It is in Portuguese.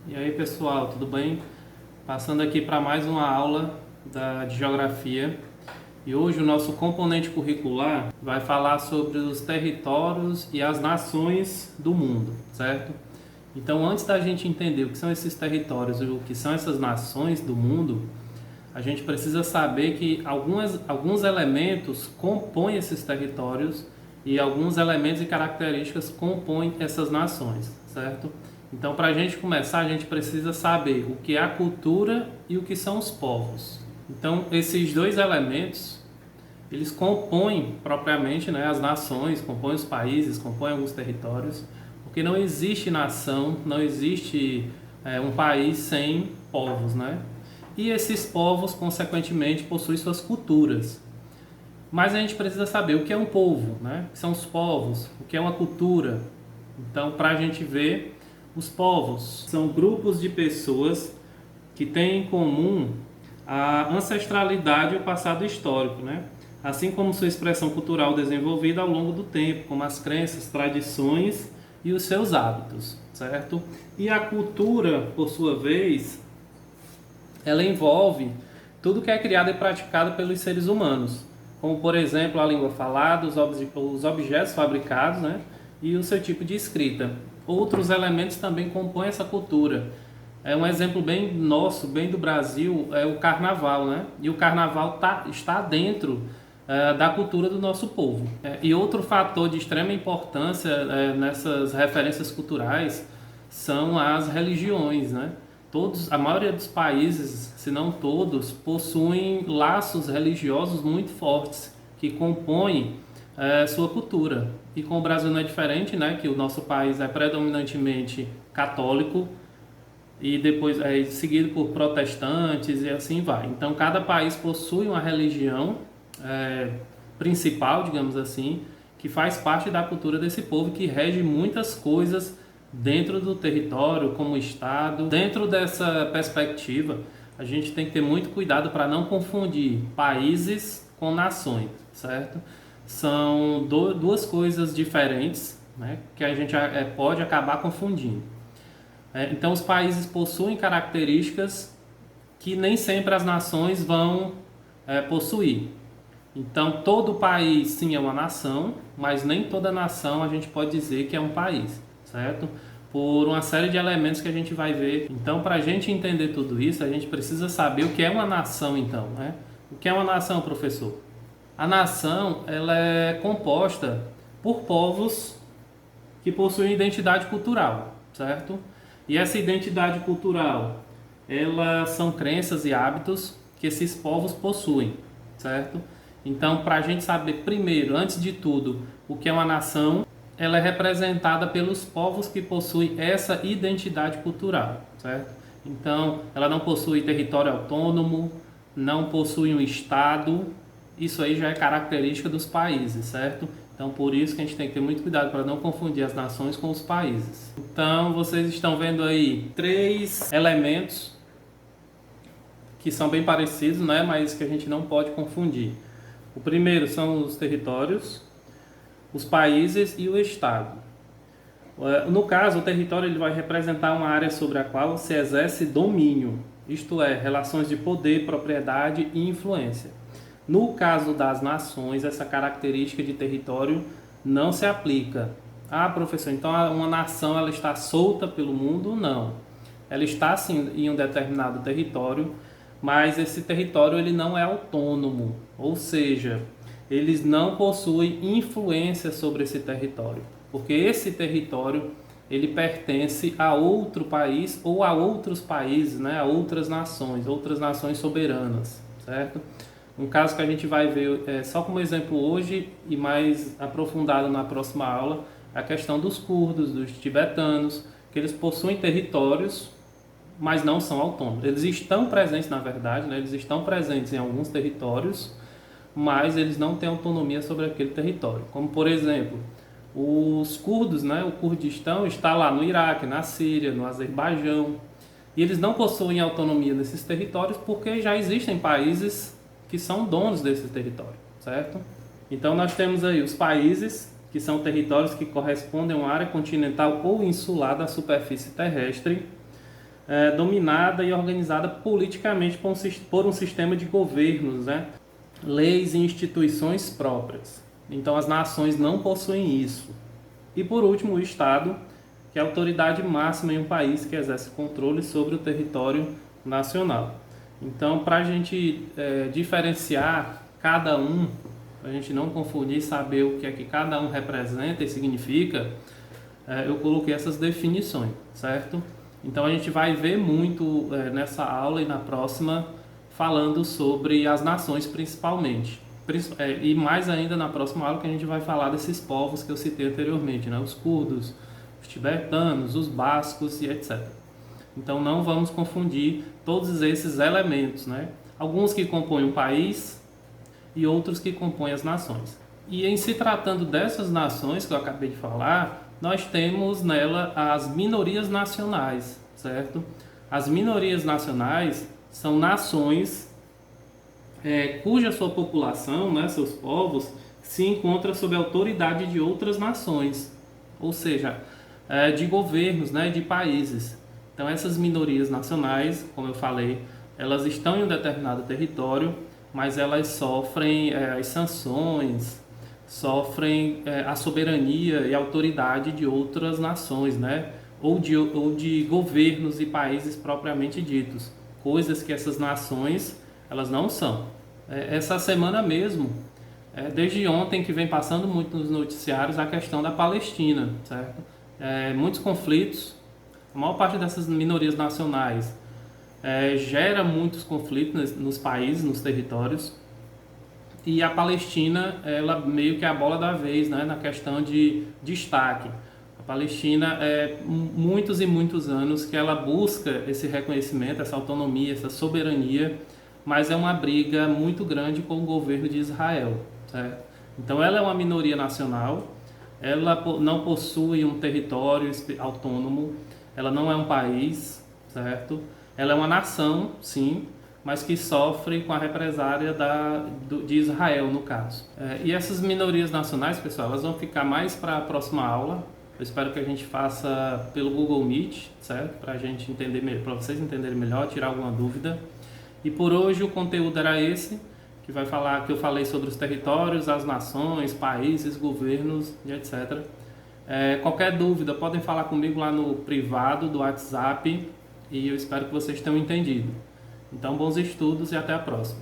E aí pessoal, tudo bem? Passando aqui para mais uma aula de Geografia. E hoje o nosso componente curricular vai falar sobre os territórios e as nações do mundo, certo? Então, antes da gente entender o que são esses territórios e o que são essas nações do mundo, a gente precisa saber que alguns elementos compõem esses territórios e alguns elementos e características compõem essas nações, certo? Então, para a gente começar, a gente precisa saber o que é a cultura e o que são os povos. Então, esses dois elementos, eles compõem propriamente, né, as nações, compõem os países, compõem alguns territórios, porque não existe nação, não existe um país sem povos, né? E esses povos, consequentemente, possuem suas culturas. Mas a gente precisa saber o que é um povo, né? O que são os povos, o que é uma cultura. Então, para a gente ver, os povos são grupos de pessoas que têm em comum a ancestralidade e o passado histórico, né? Assim como sua expressão cultural desenvolvida ao longo do tempo, como as crenças, tradições e os seus hábitos, certo? E a cultura, por sua vez, ela envolve tudo que é criado e praticado pelos seres humanos, como por exemplo a língua falada, os objetos fabricados, né, e o seu tipo de escrita. Outros elementos também compõem essa cultura. É um exemplo bem nosso, bem do Brasil, é o carnaval, né? E o carnaval está dentro da cultura do nosso povo. E outro fator de extrema importância nessas referências culturais são as religiões, né? A maioria dos países, se não todos, possuem laços religiosos muito fortes que compõem sua cultura. E com o Brasil não é diferente, né? Que o nosso país é predominantemente católico e depois é seguido por protestantes e assim vai. Então cada país possui uma religião principal, digamos assim, que faz parte da cultura desse povo, que rege muitas coisas dentro do território, como Estado. Dentro dessa perspectiva, a gente tem que ter muito cuidado para não confundir países com nações, certo? São duas coisas diferentes, né, que a gente pode acabar confundindo. Então, os países possuem características que nem sempre as nações vão possuir. Então, todo país sim é uma nação, mas nem toda nação a gente pode dizer que é um país, certo? Por uma série de elementos que a gente vai ver. Então, para a gente entender tudo isso, a gente precisa saber o que é uma nação, então, né? O que é uma nação, professor? A nação, ela é composta por povos que possuem identidade cultural, certo? E essa identidade cultural, elas são crenças e hábitos que esses povos possuem, certo? Então, para a gente saber primeiro, antes de tudo, o que é uma nação, ela é representada pelos povos que possuem essa identidade cultural, certo? Então, ela não possui território autônomo, não possui um estado, isso aí já é característica dos países, certo? Então, por isso que a gente tem que ter muito cuidado para não confundir as nações com os países. Então, vocês estão vendo aí três elementos que são bem parecidos, né, mas que a gente não pode confundir. O primeiro são os territórios, os países e o estado. No caso, o território ele vai representar uma área sobre a qual se exerce domínio, isto é, relações de poder, propriedade e influência. No caso das nações, essa característica de território não se aplica. Ah, professor, então uma nação ela está solta pelo mundo? Não. Ela está sim em um determinado território, mas esse território ele não é autônomo, ou seja, eles não possuem influência sobre esse território, porque esse território ele pertence a outro país ou a outros países, né, a outras nações soberanas, certo? Um caso que a gente vai ver só como exemplo hoje e mais aprofundado na próxima aula, é a questão dos curdos, dos tibetanos, que eles possuem territórios, mas não são autônomos. Eles estão presentes, na verdade, né? Eles estão presentes em alguns territórios, mas eles não têm autonomia sobre aquele território. Como, por exemplo, os curdos, né? O Kurdistão está lá no Iraque, na Síria, no Azerbaijão, e eles não possuem autonomia nesses territórios porque já existem países que são donos desse território, certo? Então nós temos aí os países, que são territórios que correspondem a uma área continental ou insular da superfície terrestre. dominada e organizada politicamente por um sistema de governos, né? Leis e instituições próprias. Então as nações não possuem isso. E por último, o Estado, que é a autoridade máxima em um país que exerce controle sobre o território nacional. Então, para a gente diferenciar cada um, para a gente não confundir, saber o que é que cada um representa e significa, eu coloquei essas definições, certo? Então a gente vai ver muito nessa aula e na próxima falando sobre as nações principalmente. E mais ainda na próxima aula que a gente vai falar desses povos que eu citei anteriormente, né? Os curdos, os tibetanos, os bascos e etc. Então não vamos confundir todos esses elementos, né? Alguns que compõem o país e outros que compõem as nações. E em se tratando dessas nações que eu acabei de falar, nós temos nela as minorias nacionais, certo? As minorias nacionais são nações cuja sua população, né, seus povos, se encontra sob a autoridade de outras nações, ou seja, de governos, né, de países. Então essas minorias nacionais, como eu falei, elas estão em um determinado território, mas elas sofrem as sanções, sofrem a soberania e a autoridade de outras nações, né? Ou de governos e países propriamente ditos, coisas que essas nações elas não são. Essa semana mesmo, desde ontem que vem passando muito nos noticiários a questão da Palestina, certo? Muitos conflitos, a maior parte dessas minorias nacionais gera muitos conflitos nos países, nos territórios, e a Palestina, ela meio que é a bola da vez, né, na questão de destaque. A Palestina, muitos e muitos anos que ela busca esse reconhecimento, essa autonomia, essa soberania, mas é uma briga muito grande com o governo de Israel, certo? Então ela é uma minoria nacional, ela não possui um território autônomo, ela não é um país, certo? Ela é uma nação, sim, mas que sofre com a represária de Israel, no caso. E essas minorias nacionais, pessoal, elas vão ficar mais para a próxima aula. Eu espero que a gente faça pelo Google Meet, certo? Para a gente entender, para vocês entenderem melhor, tirar alguma dúvida. E por hoje o conteúdo era esse, que eu falei sobre os territórios, as nações, países, governos e etc. Qualquer dúvida, podem falar comigo lá no privado do WhatsApp e eu espero que vocês tenham entendido. Então, bons estudos e até a próxima.